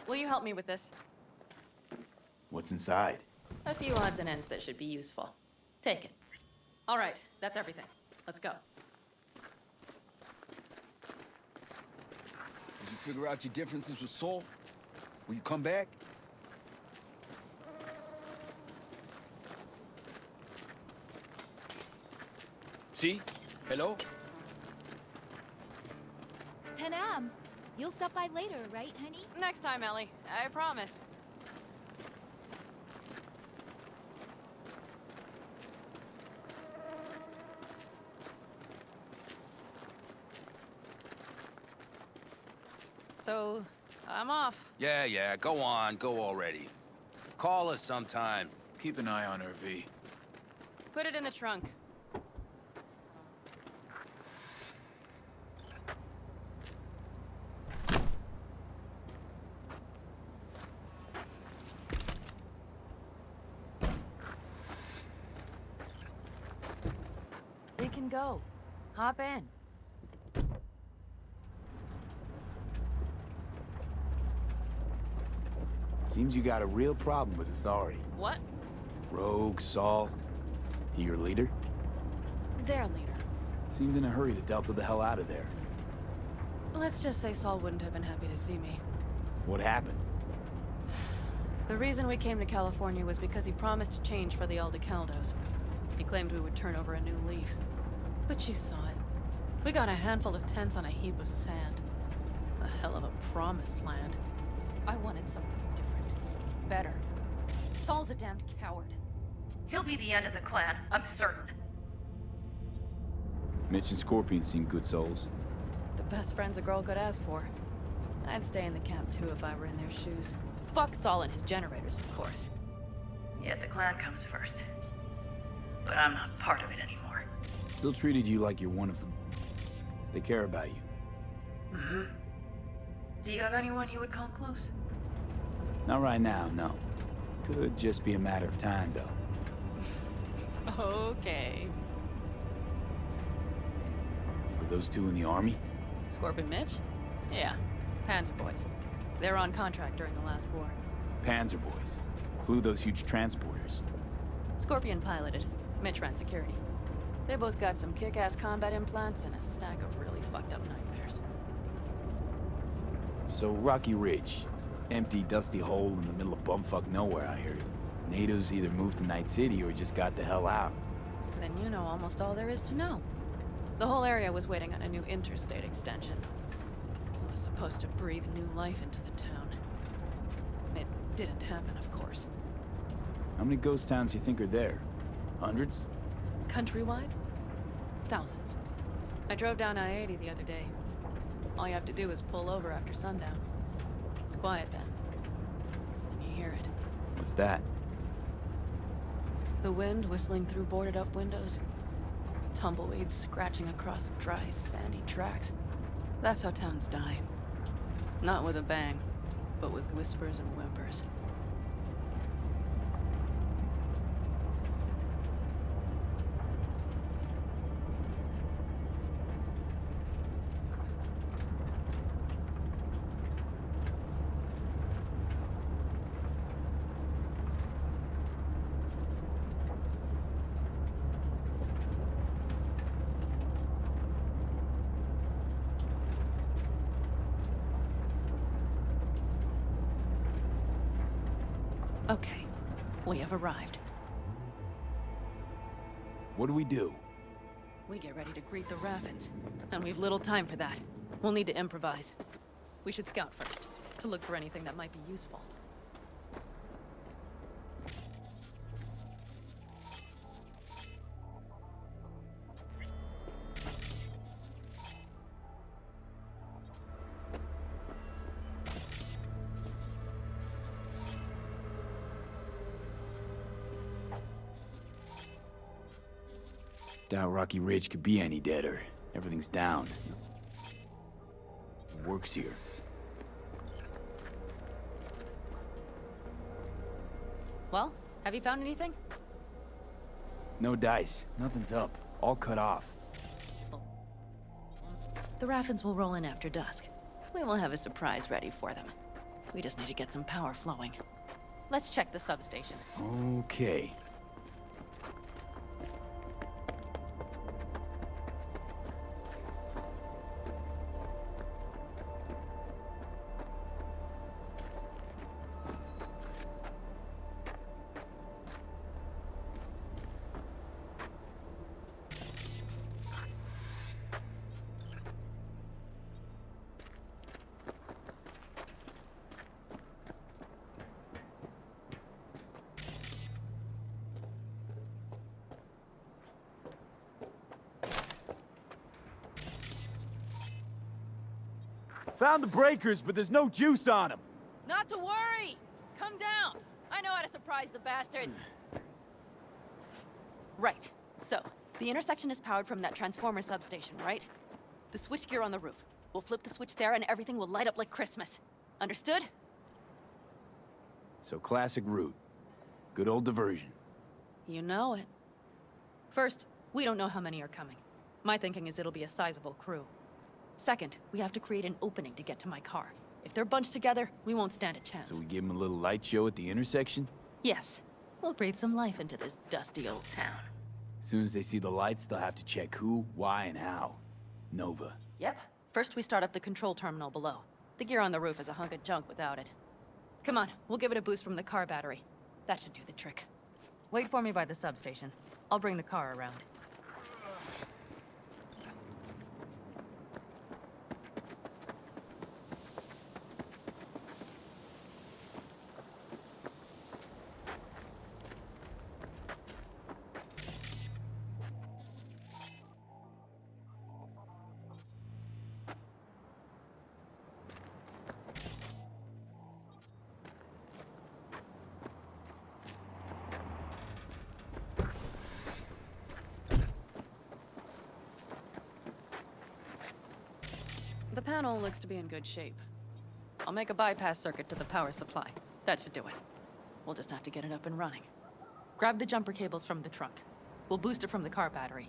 Will you help me with this? What's inside? A few odds and ends that should be useful. Take it. All right, that's everything. Let's go. Did you figure out your differences with Saul? Will you come back? See? Hello? Panam, you'll stop by later, right, honey? Next time, Ellie. I promise. So, I'm off. Yeah, go on, go already. Call us sometime. Keep an eye on her, V. Put it in the trunk. We can go. Hop in. Seems you got a real problem with authority. What? Rogue, Saul. He your leader? Their leader. Seemed in a hurry to delta the hell out of there. Let's just say Saul wouldn't have been happy to see me. What happened? The reason we came to California was because he promised change for the Aldecaldos. He claimed we would turn over a new leaf. But you saw it. We got a handful of tents on a heap of sand. A hell of a promised land. I wanted something different. Better. Saul's a damned coward. He'll be the end of the clan, I'm certain. Mitch and Scorpion seem good souls. The best friends a girl could ask for. I'd stay in the camp too if I were in their shoes. Fuck Saul and his generators, of course. Yet the clan comes first. But I'm not part of it anymore. Still treated you like you're one of them. They care about you. Mm-hmm. Do you have anyone you would call close? Not right now, no. Could just be a matter of time, though. Okay. Were those two in the army? Scorpion Mitch? Yeah. Panzer boys. They were on contract during the last war. Panzer boys. Flew those huge transporters. Scorpion piloted. Mitch ran security. They both got some kick-ass combat implants and a stack of really fucked up nightmares. So Rocky Ridge. Empty, dusty hole in the middle of bumfuck nowhere, I heard. Natives either moved to Night City or just got the hell out. Then you know almost all there is to know. The whole area was waiting on a new interstate extension. It was supposed to breathe new life into the town. It didn't happen, of course. How many ghost towns you think are there? Hundreds? Countrywide? Thousands. I drove down I-80 the other day. All you have to do is pull over after sundown. It's quiet then. And you hear it. What's that? The wind whistling through boarded-up windows. Tumbleweeds scratching across dry, sandy tracks. That's how towns die. Not with a bang, but with whispers and whimpers. Okay, we have arrived. What do we do? We get ready to greet the Rapids, and we've little time for that. We'll need to improvise. We should scout first, to look for anything that might be useful. Doubt Rocky Ridge could be any deader. Everything's down. Works here. Well, have you found anything? No dice. Nothing's up. All cut off. The Raffins will roll in after dusk. We will have a surprise ready for them. We just need to get some power flowing. Let's check the substation. Okay. Found the breakers, but there's no juice on them. Not to worry! Come down! I know how to surprise the bastards. Right. So, the intersection is powered from that transformer substation, right? The switchgear on the roof. We'll flip the switch there and everything will light up like Christmas. Understood? So classic route. Good old diversion. You know it. First, we don't know how many are coming. My thinking is it'll be a sizable crew. Second, we have to create an opening to get to my car. If they're bunched together, we won't stand a chance. So we give them a little light show at the intersection? Yes. We'll breathe some life into this dusty old town. As soon as they see the lights, they'll have to check who, why, and how. Nova. Yep. First, we start up the control terminal below. The gear on the roof is a hunk of junk without it. Come on, we'll give it a boost from the car battery. That should do the trick. Wait for me by the substation. I'll bring the car around. The panel looks to be in good shape. I'll make a bypass circuit to the power supply. That should do it. We'll just have to get it up and running. Grab the jumper cables from the trunk. We'll boost it from the car battery.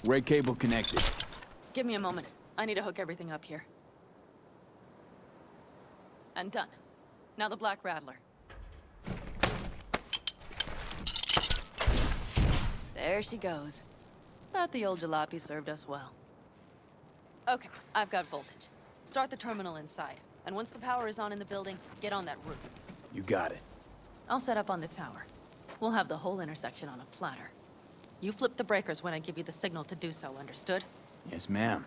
Red cable connected. Give me a moment. I need to hook everything up here. And done. Now the Black Rattler. There she goes. But the old jalopy served us well. Okay, I've got voltage. Start the terminal inside. And once the power is on in the building, get on that roof. You got it. I'll set up on the tower. We'll have the whole intersection on a platter. You flip the breakers when I give you the signal to do so, understood? Yes, ma'am.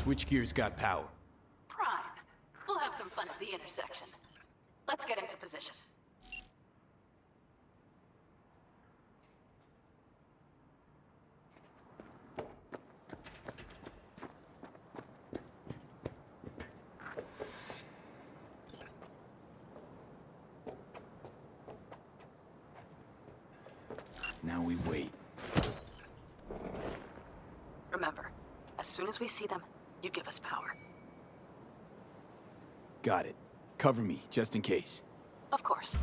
Switchgear's got power. Prime. We'll have some fun at the intersection. Let's get into position. Now we wait. Remember, as soon as we see them, you give us power. Got it. Cover me, just in case. Of course.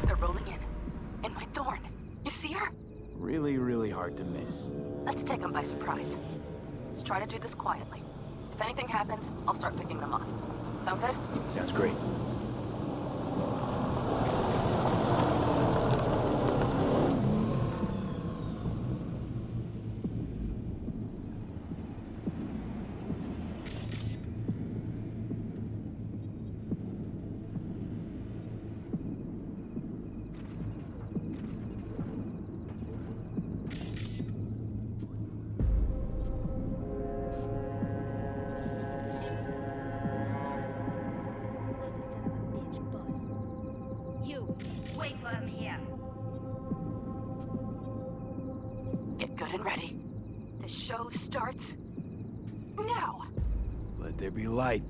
They're rolling in. And my Thorn. You see her? Really, really hard to miss. Let's take them by surprise. Let's try to do this quietly. If anything happens, I'll start picking them off. Sound good? Sounds great. You, wait while I'm here. Get good and ready. The show starts now. Let there be light.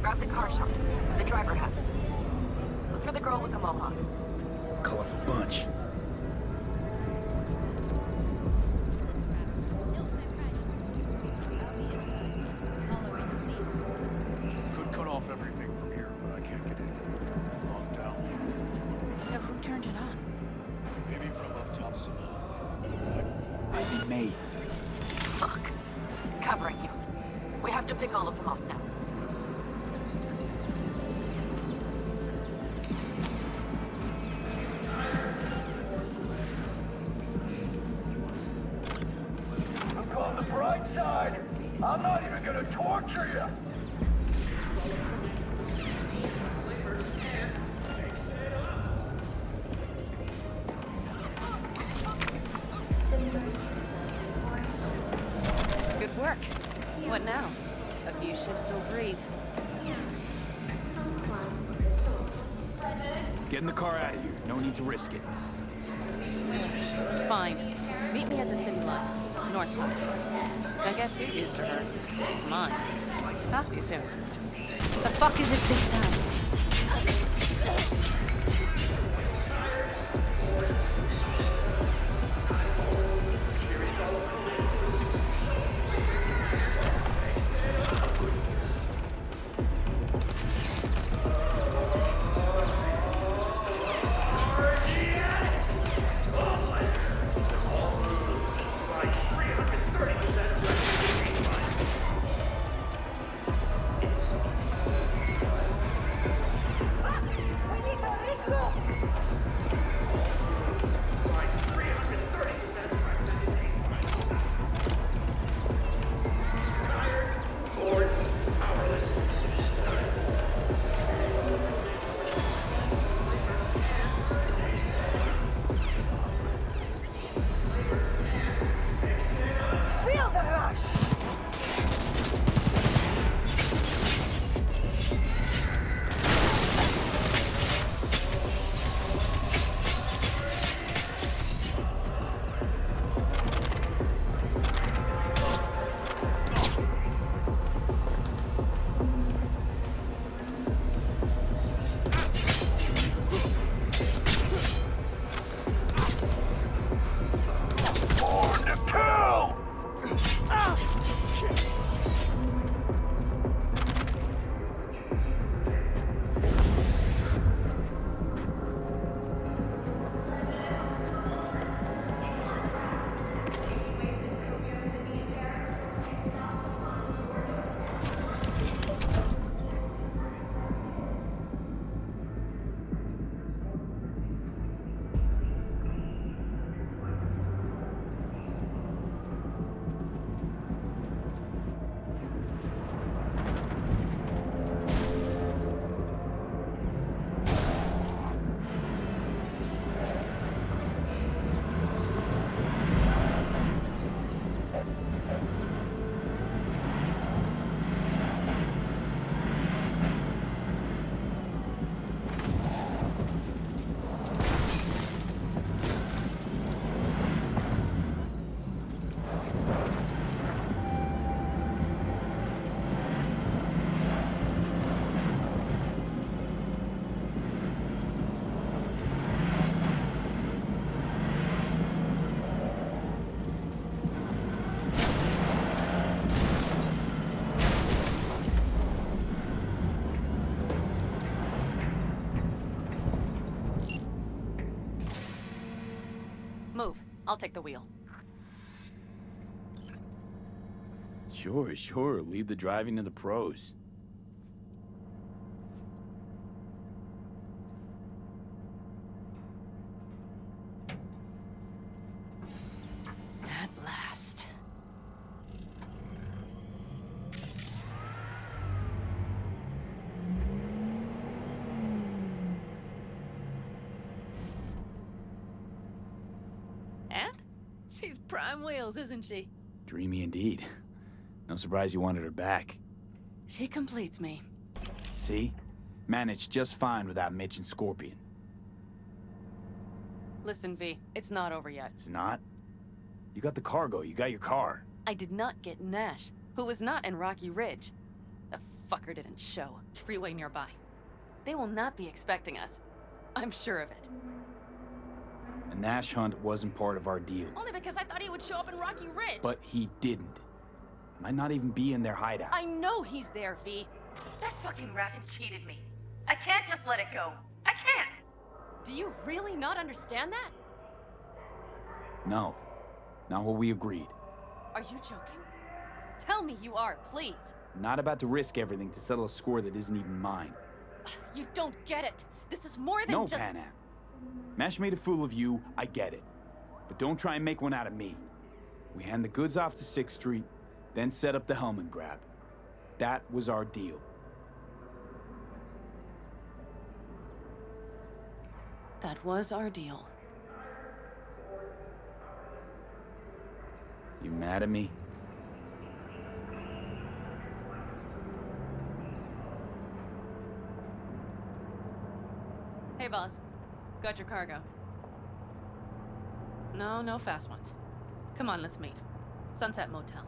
Grab the car shot. The driver has it. Look for the girl with the mohawk. Colorful bunch. Could cut off everything from here, but I can't get in. Locked down. So who turned it on? Maybe from up top somehow. Maybe mate. Fuck. Covering you. We have to pick all of them off now. Look on the bright side. I'm not even gonna torture you. Good work. What now? A few shifts till breathe. Get in the car out of here. No need to risk it. Fine. Meet me at the city line. North side. Don't get too used to her. It's mine. I'll see you soon. The fuck is it this time? Move. I'll take the wheel. Sure. Leave the driving to the pros. At last. And? She's prime wheels, isn't she? Dreamy indeed. No surprise you wanted her back. She completes me. See? Managed just fine without Mitch and Scorpion. Listen, V, it's not over yet. It's not? You got the cargo, you got your car. I did not get Nash, who was not in Rocky Ridge. The fucker didn't show. Freeway nearby. They will not be expecting us. I'm sure of it. The Nash hunt wasn't part of our deal. Only because I thought he would show up in Rocky Ridge. But he didn't. Might not even be in their hideout. I know he's there, V. That fucking racket cheated me. I can't just let it go. I can't! Do you really not understand that? No. Not what we agreed. Are you joking? Tell me you are, please. I'm not about to risk everything to settle a score that isn't even mine. You don't get it. This is more than No, just— Pan Am. Nash made a fool of you, I get it. But don't try and make one out of me. We hand the goods off to 6th Street, then set up the helmet grab. That was our deal. That was our deal. You mad at me? Hey, boss. Got your cargo. No, no fast ones. Come on, let's meet. Sunset Motel.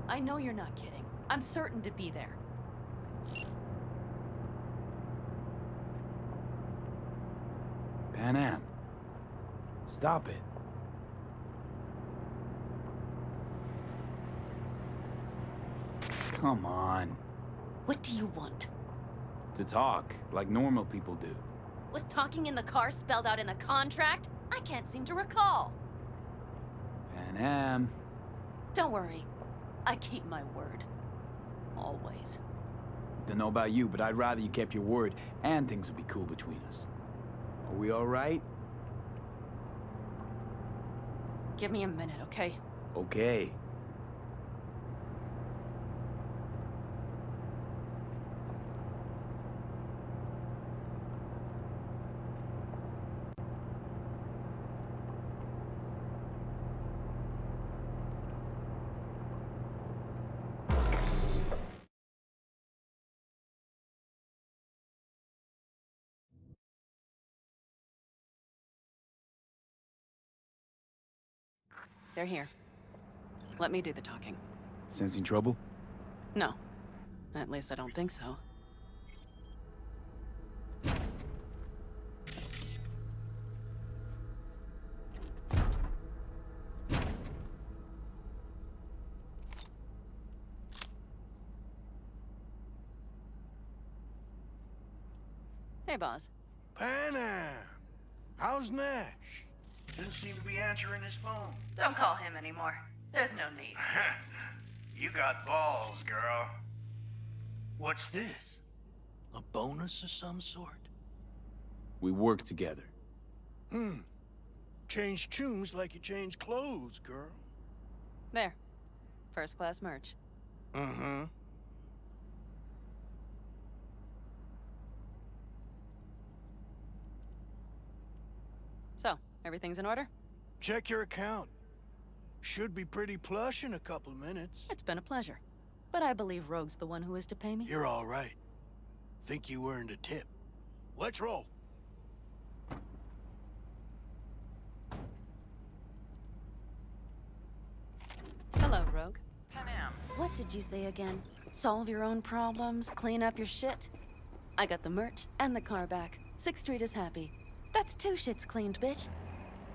I know you're not kidding. I'm certain to be there. Pan Am. Stop it. Come on. What do you want? To talk, like normal people do. Was talking in the car spelled out in the contract? I can't seem to recall. Pan Am. Don't worry. I keep my word. Always. Don't know about you, but I'd rather you kept your word and things would be cool between us. Are we all right? Give me a minute, okay? Okay. They're here. Let me do the talking. Sensing trouble? No. At least I don't think so. Hey, boss. Pan Am! How's Nash? Didn't seem to be answering his phone. Don't call him anymore. There's no need. You got balls, girl. What's this? A bonus of some sort? We work together. Change tunes like you change clothes, girl. There. First class merch. Mm-hmm. So, everything's in order? Check your account. Should be pretty plush in a couple minutes. It's been a pleasure. But I believe Rogue's the one who is to pay me. You're all right. Think you earned a tip. Let's roll. Hello, Rogue. Pan Am. What did you say again? Solve your own problems, clean up your shit? I got the merch and the car back. 6th Street is happy. That's 2 shits cleaned, bitch.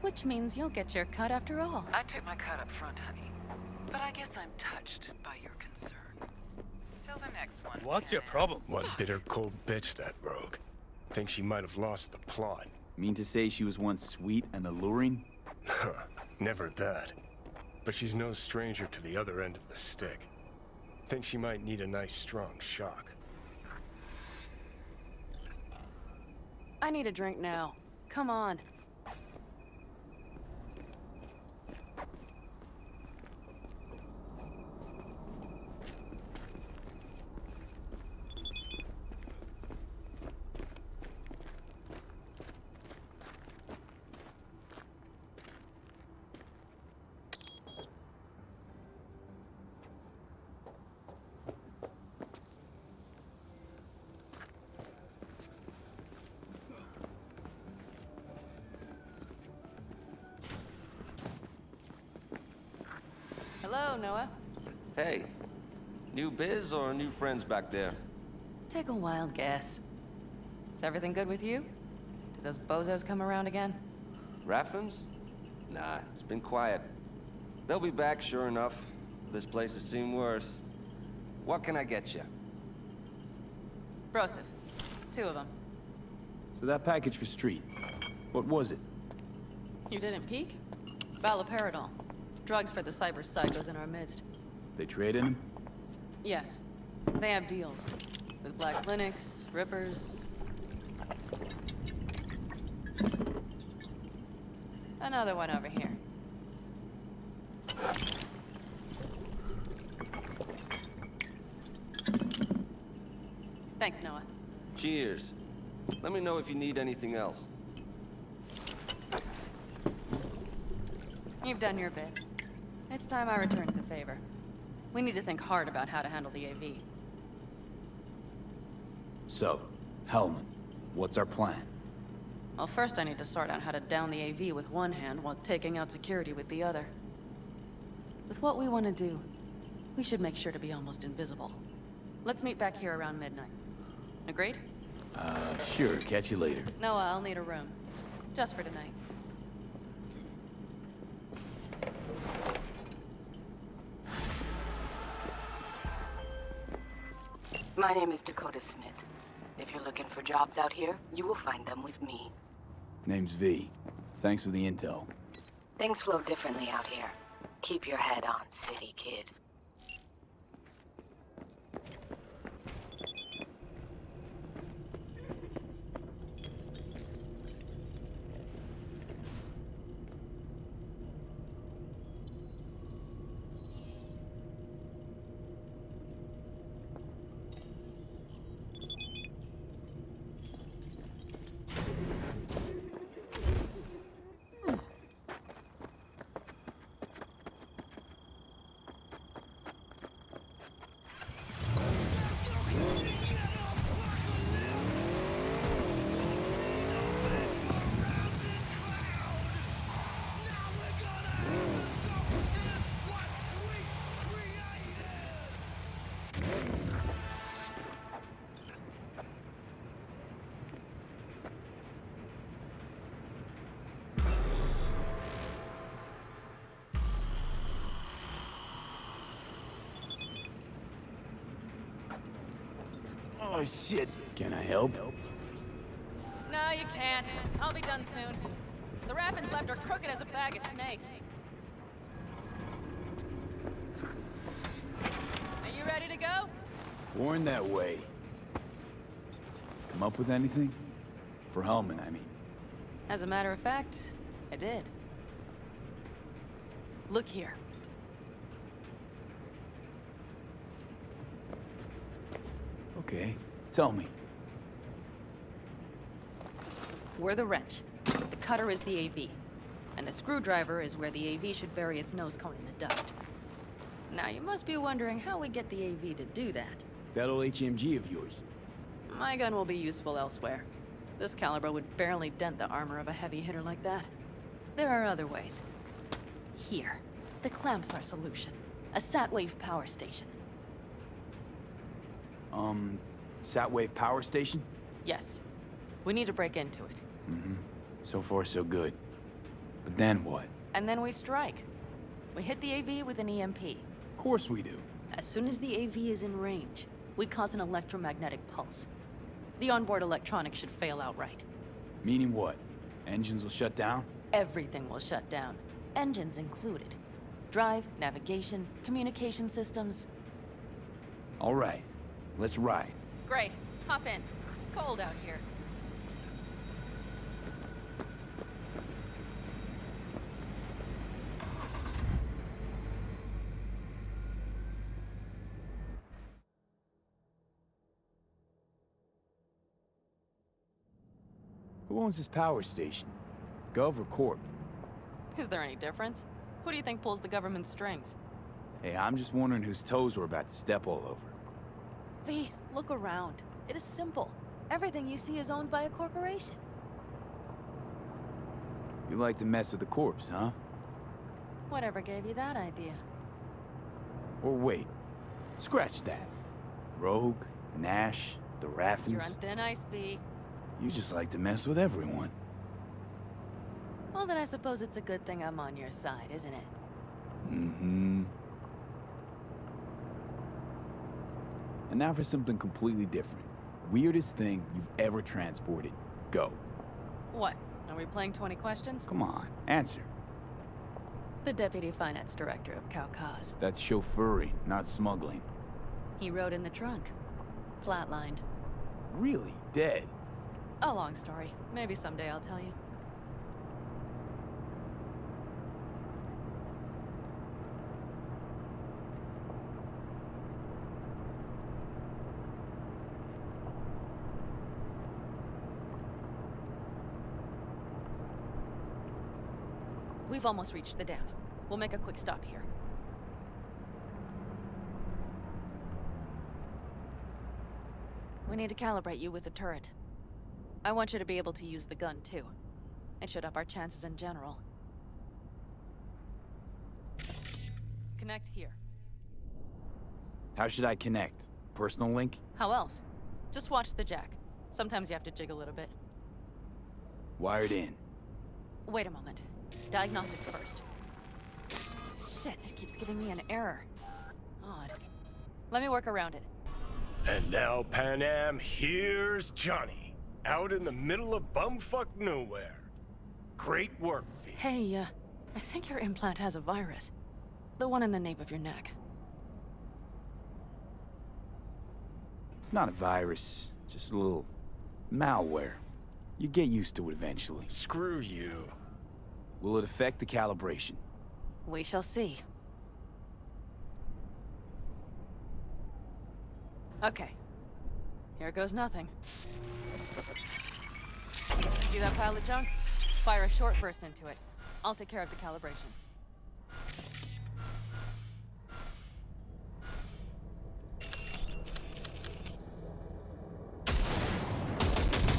Which means you'll get your cut after all. I took my cut up front, honey. But I guess I'm touched by your concern. Till the next one. What's your problem? One bitter, cold bitch, that rogue. Think she might have lost the plot. Mean to say she was once sweet and alluring? Never that. But she's no stranger to the other end of the stick. Think she might need a nice, strong shock. I need a drink now. Come on. Hello, Noah. Hey, new biz or new friends back there? Take a wild guess. Is everything good with you? Did those bozos come around again? Raffins? Nah, it's been quiet. They'll be back, sure enough. This place has seen worse. What can I get you? Broseph. 2 of them. So that package for Street, what was it? You didn't peek? Valoperidol. Drugs for the cyber psychos in our midst. They traded him? Yes. They have deals. With Black Clinics, Rippers... Another one over here. Thanks, Noah. Cheers. Let me know if you need anything else. You've done your bit. It's time I returned the favor. We need to think hard about how to handle the AV. So, Hellman, what's our plan? Well, first I need to sort out how to down the AV with one hand while taking out security with the other. With what we want to do, we should make sure to be almost invisible. Let's meet back here around midnight. Agreed? Sure, catch you later. Noah, I'll need a room. Just for tonight. My name is Dakota Smith. If you're looking for jobs out here, you will find them with me. Name's V. Thanks for the intel. Things flow differently out here. Keep your head on, city kid. Oh, shit. Can I help? No, you can't. I'll be done soon. The Raffins left are crooked as a bag of snakes. Are you ready to go? Born that way. Come up with anything? For Hellman, I mean. As a matter of fact, I did. Look here. Okay, tell me. We're the wrench. The cutter is the AV. And the screwdriver is where the AV should bury its nose cone in the dust. Now, you must be wondering how we get the AV to do that. That old HMG of yours. My gun will be useful elsewhere. This caliber would barely dent the armor of a heavy hitter like that. There are other ways. Here. The clamps are solution. A Satwave power station. Satwave power station? Yes. We need to break into it. Mm-hmm. So far, so good. But then what? And then we strike. We hit the AV with an EMP. Of course we do. As soon as the AV is in range, we cause an electromagnetic pulse. The onboard electronics should fail outright. Meaning what? Engines will shut down? Everything will shut down. Engines included. Drive, navigation, communication systems. All right. Let's ride. Great. Hop in. It's cold out here. Who owns this power station? Gov or Corp? Is there any difference? Who do you think pulls the government's strings? Hey, I'm just wondering whose toes we're about to step all over. V, look around. It is simple. Everything you see is owned by a corporation. You like to mess with the corpse, huh? Whatever gave you that idea? Or wait, scratch that. Rogue, Nash, the Raffins. You're on thin ice, V. You just like to mess with everyone. Well, then I suppose it's a good thing I'm on your side, isn't it? Mm-hmm. And now for something completely different. Weirdest thing you've ever transported. Go. What? Are we playing 20 questions? Come on, answer. The Deputy Finance Director of Caucase. That's chauffeuring, not smuggling. He rode in the trunk. Flatlined. Really? Dead? A long story. Maybe someday I'll tell you. We've almost reached the dam. We'll make a quick stop here. We need to calibrate you with the turret. I want you to be able to use the gun, too. It should up our chances in general. Connect here. How should I connect? Personal link? How else? Just watch the jack. Sometimes you have to jig a little bit. Wired in. Wait a moment. Diagnostics first. Shit, it keeps giving me an error. Odd. Let me work around it. And now, Pan Am, here's Johnny. Out in the middle of bumfuck nowhere. Great work, V. Hey, I think your implant has a virus. The one in the nape of your neck. It's not a virus, just a little malware. You get used to it eventually. Screw you. Will it affect the calibration? We shall see. Okay. Here goes nothing. See that pile of junk? Fire a short burst into it. I'll take care of the calibration.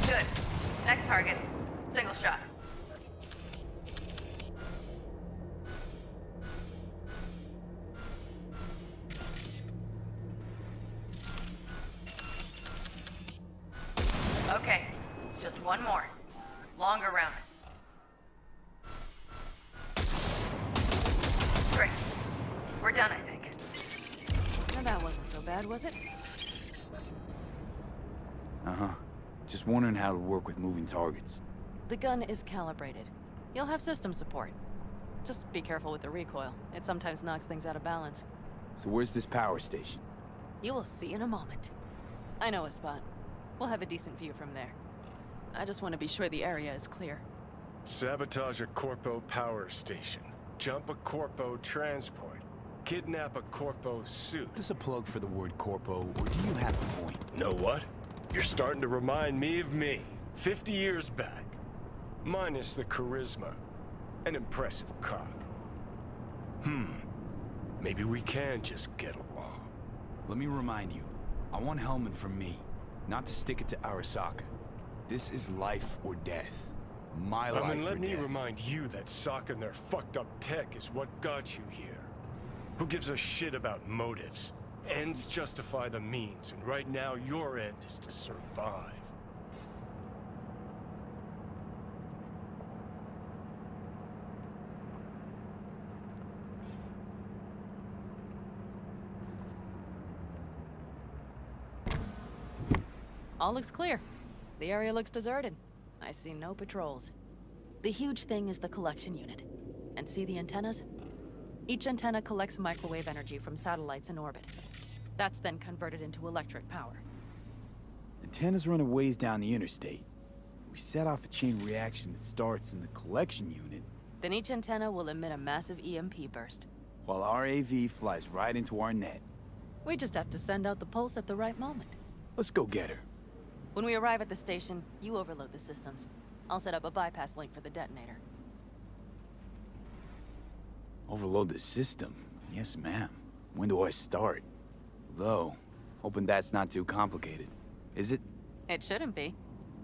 Good. Next target. Single shot. Okay, just one more. Longer round. Great. We're done, I think. Now that wasn't so bad, was it? Uh-huh. Just wondering how to work with moving targets. The gun is calibrated. You'll have system support. Just be careful with the recoil. It sometimes knocks things out of balance. So where's this power station? You will see in a moment. I know a spot. We'll have a decent view from there. I just want to be sure the area is clear. Sabotage a Corpo power station. Jump a Corpo transport. Kidnap a Corpo suit. Is this a plug for the word Corpo, or do you have a point? Know what? You're starting to remind me of me, 50 years back. Minus the charisma. An impressive cock. Maybe we can just get along. Let me remind you, I want Hellman from me, not to stick it to Arasaka. This is life or death. My life or death. And let me remind you that Sokka and their fucked up tech is what got you here. Who gives a shit about motives? Ends justify the means, and right now your end is to survive. All looks clear. The area looks deserted. I see no patrols. The huge thing is the collection unit. And see the antennas? Each antenna collects microwave energy from satellites in orbit. That's then converted into electric power. Antennas run a ways down the interstate. We set off a chain reaction that starts in the collection unit. Then each antenna will emit a massive EMP burst. While our AV flies right into our net. We just have to send out the pulse at the right moment. Let's go get her. When we arrive at the station, you overload the systems. I'll set up a bypass link for the detonator. Overload the system? Yes, ma'am. When do I start? Though, hoping that's not too complicated. Is it? It shouldn't be.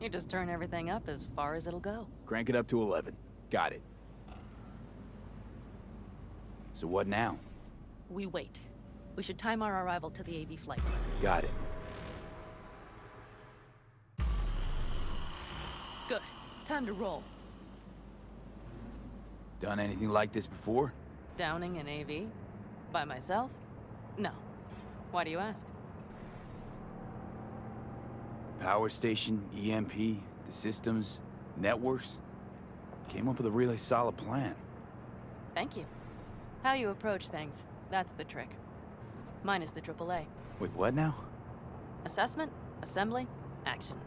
You just turn everything up as far as it'll go. Crank it up to 11. Got it. So what now? We wait. We should time our arrival to the AV flight. Got it. Good. Time to roll. Done anything like this before? Downing an AV? By myself? No. Why do you ask? Power station, EMP, the systems, networks. Came up with a really solid plan. Thank you. How you approach things, that's the trick. Mine is the AAA. Wait, what now? Assessment, assembly, action.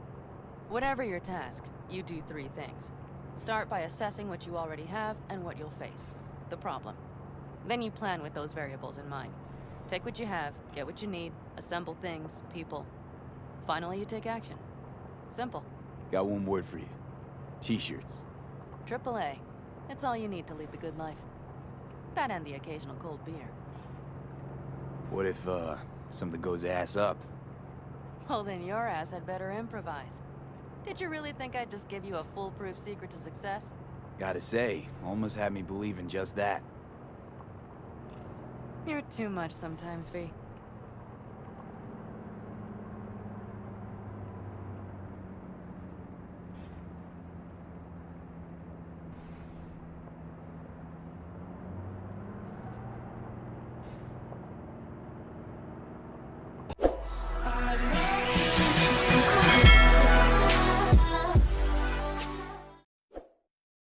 Whatever your task, you do 3 things. Start by assessing what you already have and what you'll face. The problem. Then you plan with those variables in mind. Take what you have, get what you need, assemble things, people. Finally, you take action. Simple. Got one word for you. T-shirts. AAA. It's all you need to lead the good life. That and the occasional cold beer. What if, something goes ass up? Well, then your ass had better improvise. Did you really think I'd just give you a foolproof secret to success? Gotta say, almost had me believe in just that. You're too much sometimes, V.